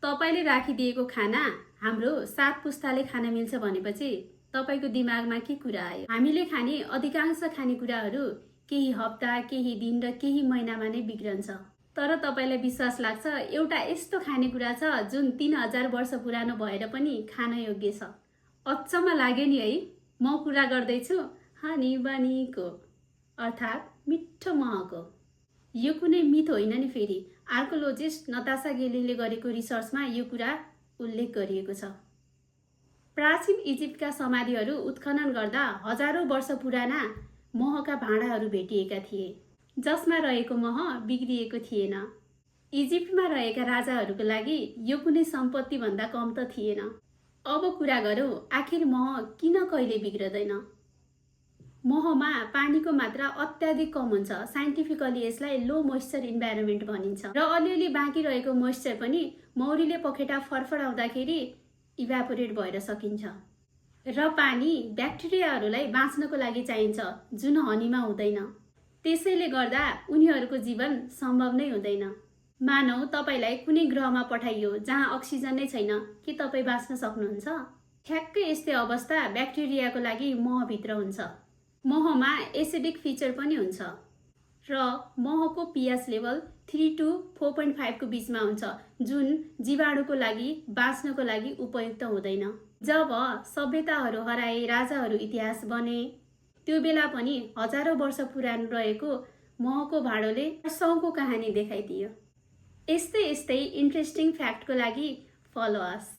तपाईले राखिदिएको खाना हाम्रो 7 पुस्ताले खान मिल्छ भनेपछि तपाईको दिमागमा के कुरा आयो? हामीले खाने अधिकांश खानेकुराहरू केही हप्ता, केही दिन र केही महिनामा नै बिग्रन्छ। तर तपाईलाई विश्वास लाग्छ एउटा यस्तो खानेकुरा छ जुन 3000 वर्ष पुरानो भएर पनि खान योग्य छ? अचम्म लाग्यो नि है? म कुरा गर्दैछु हनी बनीको, अर्थात् मिठो महको। यो कुनै मिथ होइन नि फेरि। आर्कोलोजिस्ट नतासा गेलिङले गरेको रिसर्चमा यो कुरा उल्लेख गरिएको छ। प्राचीन इजिप्टका समाधिहरू उत्खनन गर्दा हजारौं वर्ष पुराना महका भाँडाहरू भेटिएका थिए, जसमा रहेको मह बिग्रिएको थिएन। इजिप्टमा रहेका राजाहरूको लागि यो कुनै सम्पत्ति भन्दा कम त थिएन। अब कुरा गरौँ आखिर मह किन कहिले बिग्रदैन? महमा पानीको मात्रा अत्याधिक कम हुन्छ। साइन्टिफिकली यसलाई लो मोइस्चर इन्भाइरोमेन्ट भनिन्छ र अलिअलि बाँकी रहेको मोइस्चर पनि मौरीले पखेटा फरफराउँदाखेरि इभापोरेट भएर सकिन्छ। र पानी ब्याक्टेरियाहरूलाई बाँच्नको लागि चाहिन्छ जुन हनीमा हुँदैन। त्यसैले गर्दा उनीहरूको जीवन सम्भव नै हुँदैन। मानौ तपाईलाई कुनै ग्रहमा पठाइयो जहाँ अक्सिजन नै छैन, के तपाईँ बाँच्न सक्नुहुन्छ? ठ्याक्कै यस्तै अवस्था ब्याक्टेरियाको लागि महभित्र हुन्छ। महमा एसिडिक फिचर पनि हुन्छ र महको पीएच लेभल 3 to 4.5 को बीचमा हुन्छ, जुन जीवाणुको लागि बाँच्नको लागि उपयुक्त हुँदैन। जब सभ्यताहरू हराए, राजाहरू इतिहास बने, त्यो बेला पनि हजारौं वर्ष पुरानो रहेको महको भाँडोले वर्षौंको कहानी देखाइदियो। यस्तै इन्ट्रेस्टिङ फ्याक्टको लागि फलो अस।